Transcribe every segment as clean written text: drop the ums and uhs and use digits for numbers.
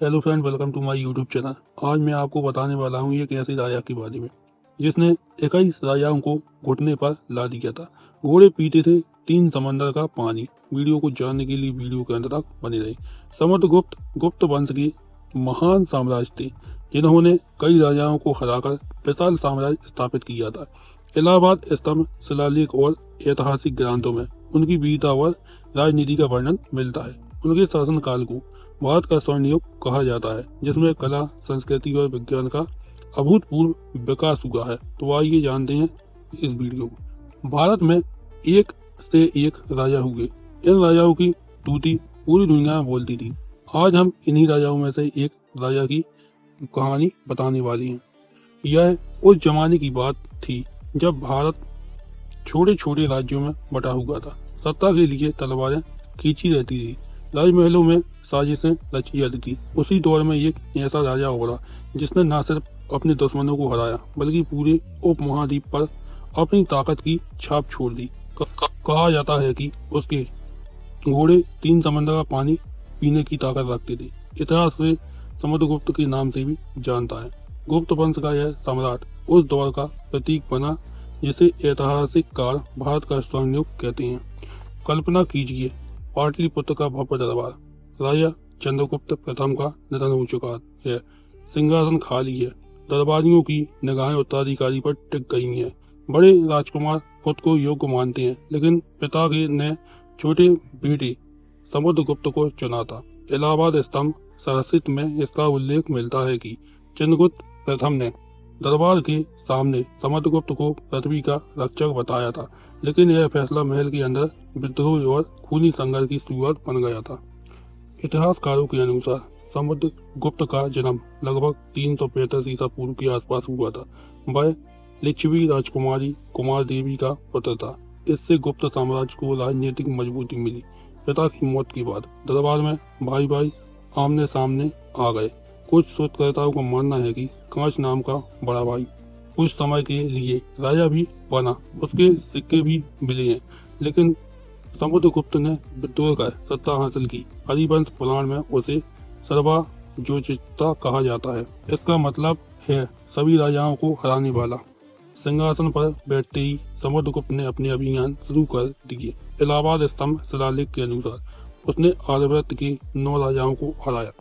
Hello friend, welcome to my YouTube channel. आज मैं आपको बताने वाला हूँ एक ऐसे राजा के बारे में जिसने 21 राजाओं को घुटने पर ला दिया था। घोड़े पीते थे 3 समंदर का पानी। वीडियो को जानने के लिए वीडियो के अंत तक बने रहे। समुद्रगुप्त गुप्त वंश के महान साम्राज्य थे जिन्होंने कई राजाओं को हराकर विशाल साम्राज्य स्थापित किया था। इलाहाबाद स्तंभ, शिलालेख और ऐतिहासिक ग्रंथों में उनकी वीरता और राजनीति का वर्णन मिलता है। उनके शासनकाल को भारत का स्वर्ण युग कहा जाता है, जिसमें कला, संस्कृति और विज्ञान का अभूतपूर्व विकास हुआ है। तो आइए जानते हैं इस वीडियो को। भारत में एक से एक राजा हुए। इन राजाओं की स्तुति पूरी दुनिया में बोलती थी। आज हम इन्हीं राजाओं में से एक राजा की कहानी बताने वाली हैं। यह उस जमाने की बात थी जब भारत छोटे छोटे राज्यों में बटा हुआ था। सत्ता के लिए तलवारें खींची रहती थी, राजमहलों में साजिशें रची जाती थी। उसी दौर में एक ऐसा राजा उभरा जिसने न सिर्फ अपने दुश्मनों को हराया बल्कि पूरे उपमहाद्वीप पर अपनी ताकत की छाप छोड़ दी। कहा जाता है कि उसके घोड़े 3 समंदर का पानी पीने की ताकत रखते थे। इतिहास से समुद्रगुप्त के नाम से भी जानता है। गुप्त वंश का यह सम्राट उस दौर का प्रतीक बना जिसे ऐतिहासिक काल भारत का स्वर्ण युग कहते हैं। कल्पना कीजिए, पाटलिपुत्र का भव्य दरबार, राजा चंद्रगुप्त प्रथम का निधन हो चुका है, सिंहासन खाली है, दरबारियों की निगाहें उत्तराधिकारी पर टिक गई हैं। बड़े राजकुमार खुद को योग्य मानते हैं, लेकिन पिता के ने छोटे बेटे समुद्रगुप्त को चुना था। इलाहाबाद स्तंभ साहित्य में इसका उल्लेख मिलता है कि चंद्रगुप्त प्रथम ने दरबार के सामने समुद्रगुप्त को पृथ्वी का रक्षक बताया था, लेकिन यह फैसला महल के अंदर विद्रोह और खूनी संघर्ष की शुरुआत बन गया था। इतिहासकारों के अनुसार समुद्रगुप्त का जन्म लगभग 335 ईसा पूर्व के आसपास हुआ था। वह लिच्छवी राजकुमारी कुमार देवी का पुत्र था। इससे गुप्त साम्राज्य को राजनीतिक मजबूती मिली। पिता की मौत के बाद दरबार में भाई भाई आमने सामने आ गए। कुछ शोधकर्ताओं का मानना है कि कांच नाम का बड़ा भाई कुछ समय के लिए राजा भी बना। उसके सिक्के भी मिले हैं, लेकिन समुद्रगुप्त ने विद्रोह कर सत्ता हासिल की। हरिवंश पुराण में उसे सर्वजोचिता कहा जाता है। इसका मतलब है सभी राजाओं को हराने वाला। सिंहासन पर बैठते ही समुद्रगुप्त ने अपने अभियान शुरू कर दिए। इलाहाबाद स्तंभ शिलालेख के अनुसार उसने आर्यव्रत के 9 राजाओं को हराया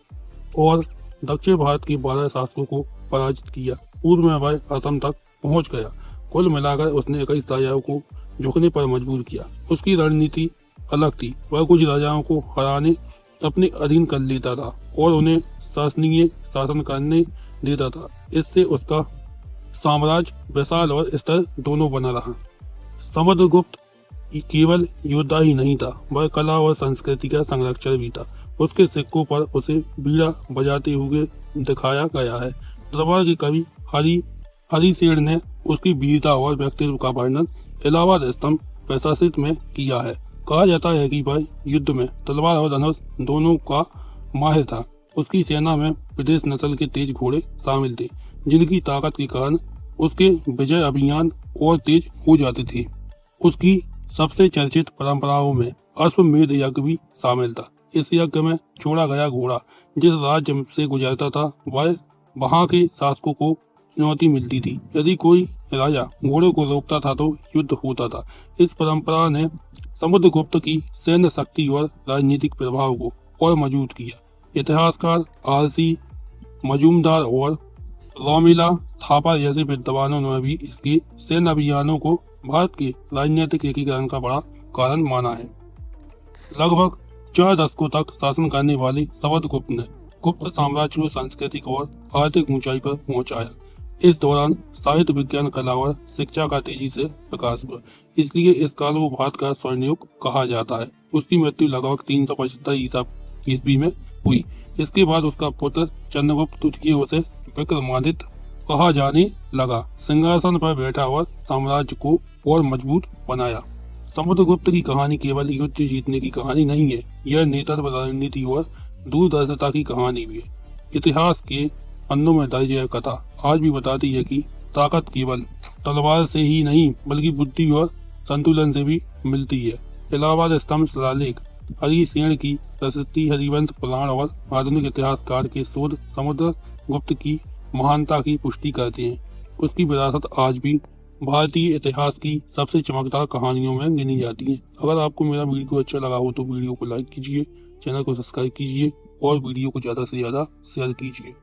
और दक्षिण भारत के 12 शासकों को पराजित किया। पूर्व में वह असम तक पहुंच गया। कुल मिलाकर उसने 21 राजाओं को झुकने पर मजबूर किया। उसकी रणनीति अलग थी। वह कुछ राजाओं को हराने अपने अधीन कर लेता था और उन्हें शासनीय शासन करने देता था। इससे उसका साम्राज्य विशाल और स्थिर दोनों बना रहा। समुद्रगुप्त केवल योद्धा ही नहीं था, वह कला और संस्कृति का संरक्षक भी था। उसके सिक्कों पर उसे बीड़ा बजाते हुए दिखाया गया है। दरबार के कवि हरिशेर ने उसकी वीरता और व्यक्तित्व का वर्णन इलाहाबाद स्तंभ प्रशासित में किया है। कहा जाता है कि वह युद्ध में तलवार और धनुष दोनों का माहिर था। उसकी सेना में विदेश नस्ल के तेज घोड़े शामिल थे, जिनकी ताकत के कारण उसके विजय अभियान और तेज हो जाते थे। उसकी सबसे चर्चित परंपराओं में अश्वमेध यज्ञ भी शामिल था। इस यज्ञ में छोड़ा गया घोड़ा जिस राज्य से गुजरता था वह वहां के शासकों को चुनौती मिलती थी। यदि कोई राजा घोड़े को रोकता था तो युद्ध होता था। इस परंपरा ने समुद्रगुप्त की सैन्य शक्ति और राजनीतिक प्रभाव को और मजबूत किया। इतिहासकार आरसी मजूमदार और रोमिला थापा जैसे विद्वानों ने भी इसके सैन्य अभियानों को भारत के राजनीतिक एकीकरण का बड़ा कारण माना है। लगभग 4 दशकों तक शासन करने वाले समुद्रगुप्त ने गुप्त साम्राज्य को सांस्कृतिक और आर्थिक ऊंचाई पर पहुंचाया। इस दौरान साहित्य, विज्ञान, कला और शिक्षा का तेजी से विकास हुआ। इसलिए इस काल को भारत का स्वर्ण युग कहा जाता है। उसकी मृत्यु लगभग 375 ईसा ईस्वी में हुई। इसके बाद उसका पुत्र चंद्रगुप्त द्वितीय उसे विक्रमादित्य कहा जाने लगा। सिंहासन पर बैठा और साम्राज्य को और मजबूत बनाया। समुद्रगुप्त की कहानी केवल युद्ध जीतने की कहानी नहीं है, यह नेतृत्व, रणनीति और दूरदर्शिता की कहानी भी है। इतिहास के पन्नों में दर्ज यह कथा आज भी बताती है कि ताकत केवल तलवार से ही नहीं बल्कि बुद्धि और संतुलन से भी मिलती है। इलाहाबाद स्तंभ शिलालेख हरिशेर की सरस्वती हरिवंश पुराण और आधुनिक इतिहासकार के शोध समुद्रगुप्त की महानता की पुष्टि करते हैं। उसकी विरासत आज भी भारतीय इतिहास की सबसे चमकदार कहानियों में गिनी जाती है। अगर आपको मेरा वीडियो अच्छा लगा हो तो वीडियो को लाइक कीजिए, चैनल को सब्सक्राइब कीजिए और वीडियो को ज़्यादा से ज़्यादा शेयर कीजिए।